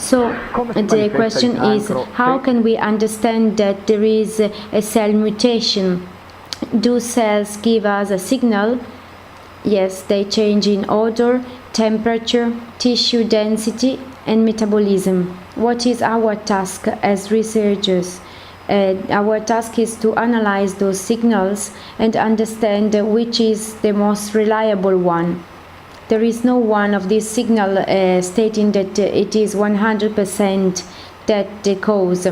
So the question is, how can we understand that there is a cell mutation? Do cells give us a signal? Yes, they change in odor, temperature, tissue density, and metabolism. What is our task as researchers? Our task is to analyze those signals and understand which is the most reliable one. There is no one of these signals stating that it is 100% that the cause.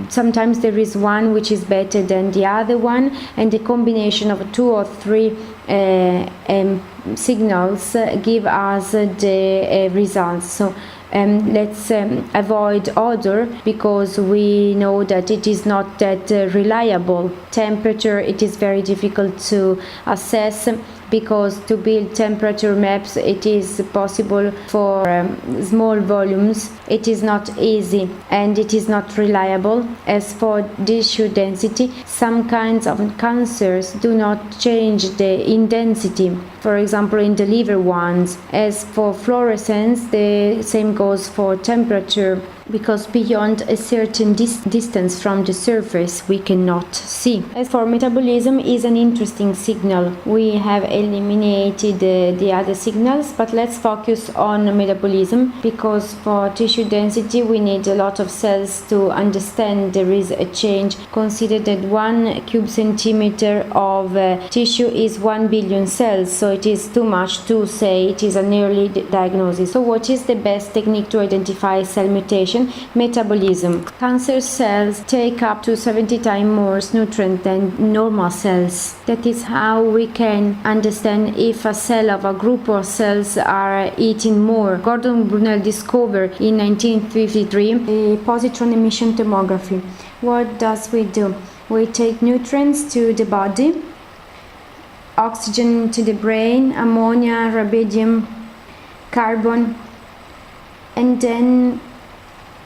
Sometimes there is one which is better than the other one, and the combination of 2 or 3 signals give us the results. So let's avoid odor, because we know that it is not that reliable. Temperature, it is very difficult to assess, because to build temperature maps, it is possible for small volumes. It is not easy and it is not reliable. As for tissue density, some kinds of cancers do not change in density, for example in the liver ones. As for fluorescence, the same goes for temperature, because beyond a certain distance from the surface we cannot see. As for metabolism, is an interesting signal. We have eliminated the other signals, but let's focus on metabolism, because for tissue density we need a lot of cells to understand there is a change. Consider that 1 cube centimeter of tissue is 1 billion cells, so it is too much to say it is an early diagnosis. So what is the best technique to identify cell mutation? Metabolism. Cancer cells take up to 70 times more nutrient than normal cells. That is how we can understand if a cell of a group of cells are eating more. Gordon Brunel discovered in 1953 the positron emission tomography. What does we do? We take nutrients to the body, oxygen to the brain, ammonia, rubidium, carbon, and then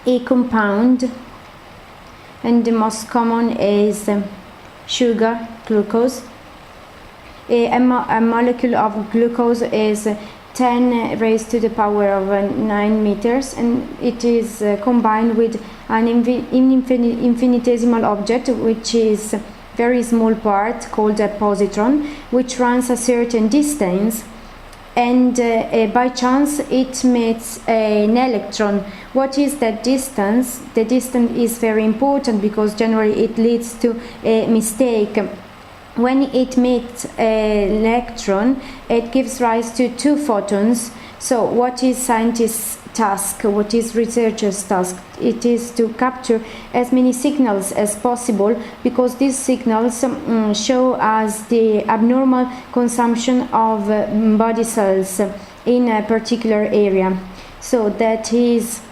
a compound, and the most common is sugar, glucose. A molecule of glucose is 10 raised to the power of 9 meters, and it is combined with an infinitesimal object, which is very small part called a positron, which runs a certain distance, and by chance it meets an electron. What is that distance? The distance is very important, because generally it leads to a mistake. When it meets an electron, it gives rise to 2 photons. So what is scientists' task? What is researchers' task? It is to capture as many signals as possible, because these signals show us the abnormal consumption of body cells in a particular area. So that is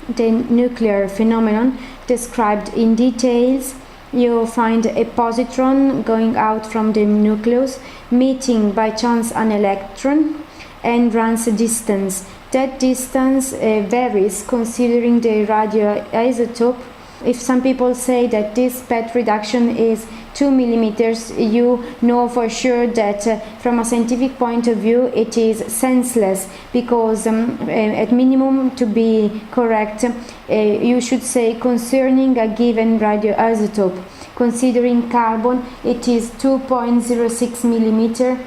the nuclear phenomenon described in details. You find a positron going out from the nucleus, meeting by chance an electron, and runs a distance. That distance varies considering the radioisotope. If some people say that this PET reduction is 2 millimeters, you know for sure that from a scientific point of view it is senseless, because at minimum, to be correct, you should say concerning a given radioisotope. Considering carbon, it is 2.06 millimeter.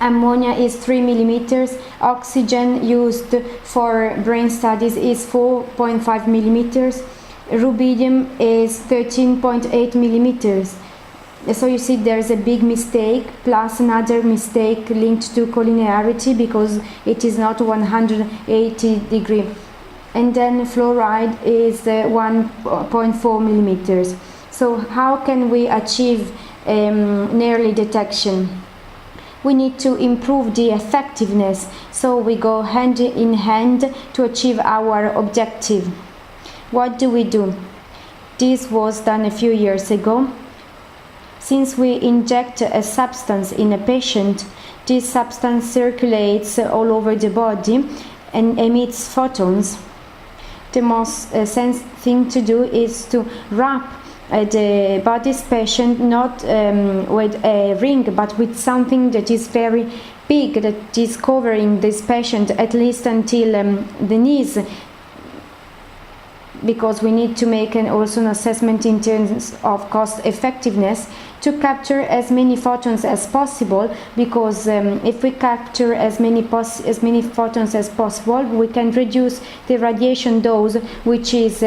Ammonia is 3 millimeters. Oxygen used for brain studies is 4.5 millimeters. Rubidium is 13.8 millimeters. So you see there's a big mistake, plus another mistake linked to collinearity, because it is not 180 degree. And then fluoride is 1.4 millimeters. So how can we achieve early detection? We need to improve the effectiveness, so we go hand in hand to achieve our objective. What do we do? This was done a few years ago. Since we inject a substance in a patient, this substance circulates all over the body and emits photons. The most sense thing to do is to wrap the body's patient not with a ring, but with something that is very big, that is covering this patient at least until the knees. because we need to make also an assessment in terms of cost effectiveness to capture as many photons as possible, because if we capture as many photons as possible, we can reduce the radiation dose, which is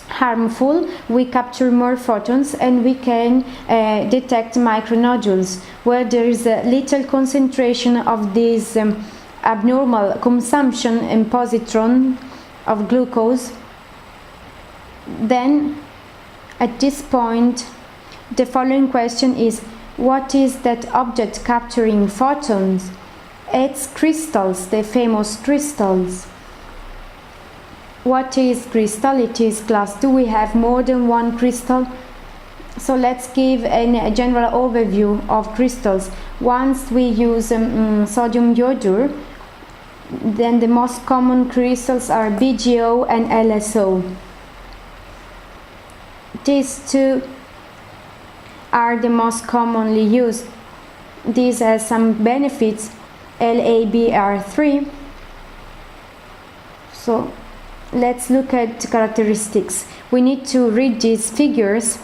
harmful. We capture more photons and we can detect micronodules where there is a little concentration of this abnormal consumption in positron of glucose. Then at this point the following question is, what is that object capturing photons? It's crystals, the famous crystals. What is crystal? It is class 2. We have more than one crystal. So let's give a general overview of crystals. Once we use sodium iodide, then the most common crystals are BGO and LSO. These two are the most commonly used. These have some benefits, LABR3. So let's look at characteristics. We need to read these figures.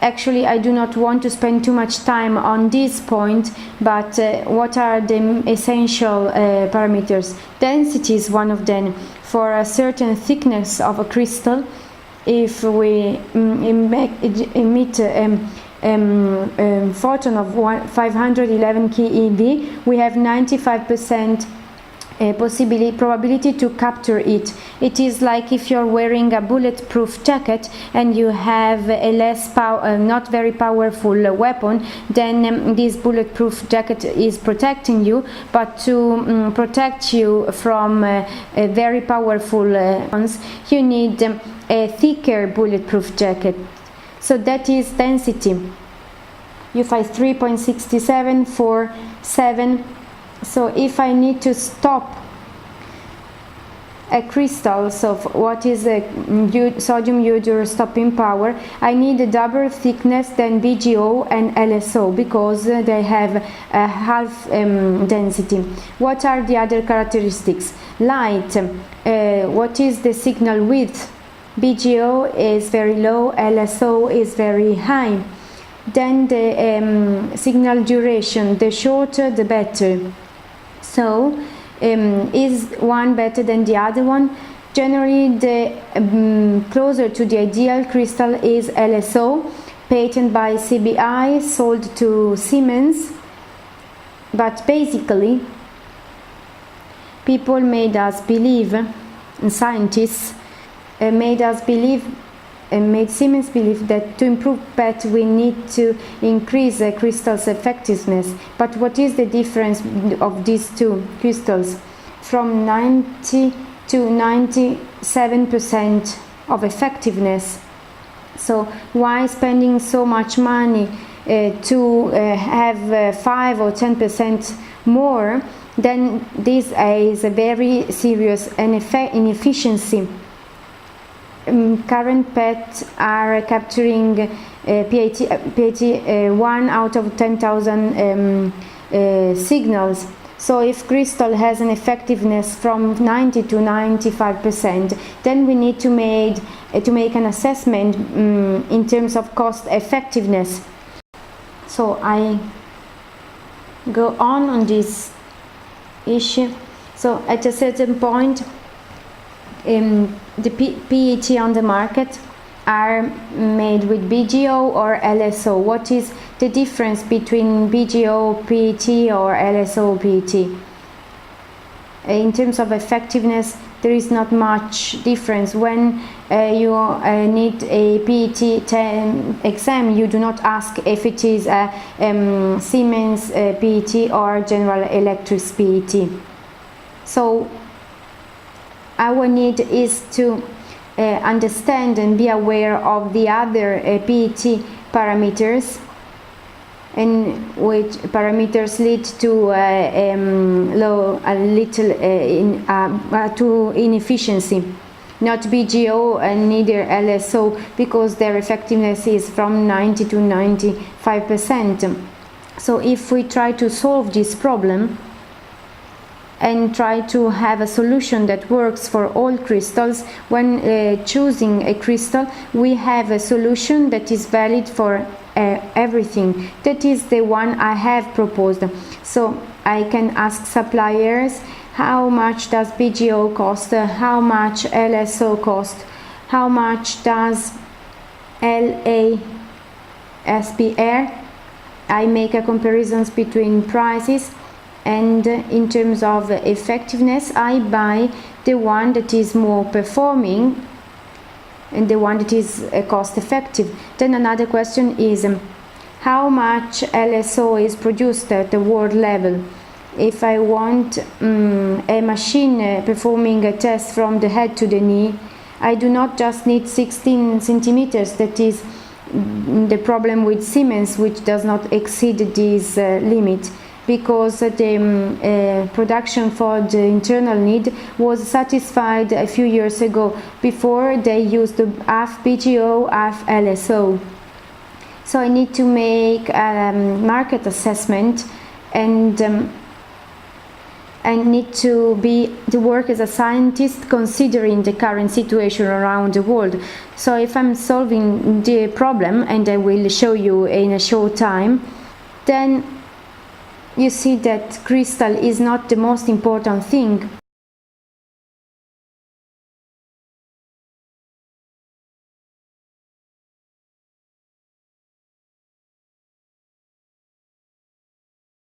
Actually, I do not want to spend too much time on this point, but what are the essential parameters? Density is one of them. For a certain thickness of a crystal, if we emit photon of 511 keV, we have 95% probability to capture it. It is like if you're wearing a bulletproof jacket and you have a not very powerful weapon, then this bulletproof jacket is protecting you, but to protect you from very powerful ones, you need a thicker bulletproof jacket. So that is density. You find 3.6747. So if I need to stop a crystal, so what is a sodium iodide stopping power, I need a double thickness than BGO and LSO, because they have a half density. What are the other characteristics? Light, what is the signal width? BGO is very low, LSO is very high. Then the signal duration, the shorter the better. So is one better than the other one? Generally, the closer to the ideal crystal is LSO, patented by CBI, sold to Siemens. But basically, people made us believe, and scientists made us believe and made Siemens believe that to improve PET we need to increase the crystal's effectiveness. But what is the difference of these two crystals? From 90 to 97% of effectiveness. So why spending so much money to have 5 or 10% more? Then this is a very serious inefficiency. Current PET are capturing PET 1 out of 10,000 signals. So if crystal has an effectiveness from 90 to 95%, then we need to make an assessment in terms of cost effectiveness. So I go on this issue. So at a certain point, the PET on the market are made with BGO or LSO. What is the difference between BGO PET or LSO PET? In terms of effectiveness, there is not much difference. When you need a PET exam, you do not ask if it is a Siemens PET or General Electric PET. So our need is to understand and be aware of the other PET parameters, and which parameters lead to to inefficiency. Not BGO and neither LSO, because their effectiveness is from 90 to 95%. So if we try to solve this problem, and try to have a solution that works for all crystals. When choosing a crystal, we have a solution that is valid for everything. That is the one I have proposed. So I can ask suppliers, how much does BGO cost, how much LSO cost, how much does LASPR. I make a comparisons between prices, and in terms of effectiveness, I buy the one that is more performing and the one that is cost effective. Then another question is how much LSO is produced at the world level. If I want a machine performing a test from the head to the knee, I do not just need 16 centimeters. That is the problem with Siemens, which does not exceed this limit, because the production for the internal need was satisfied a few years ago. Before, they used half BGO, half LSO. So I need to make a market assessment, and I need to work as a scientist considering the current situation around the world. So if I'm solving the problem, and I will show you in a short time, then you see that crystal is not the most important thing.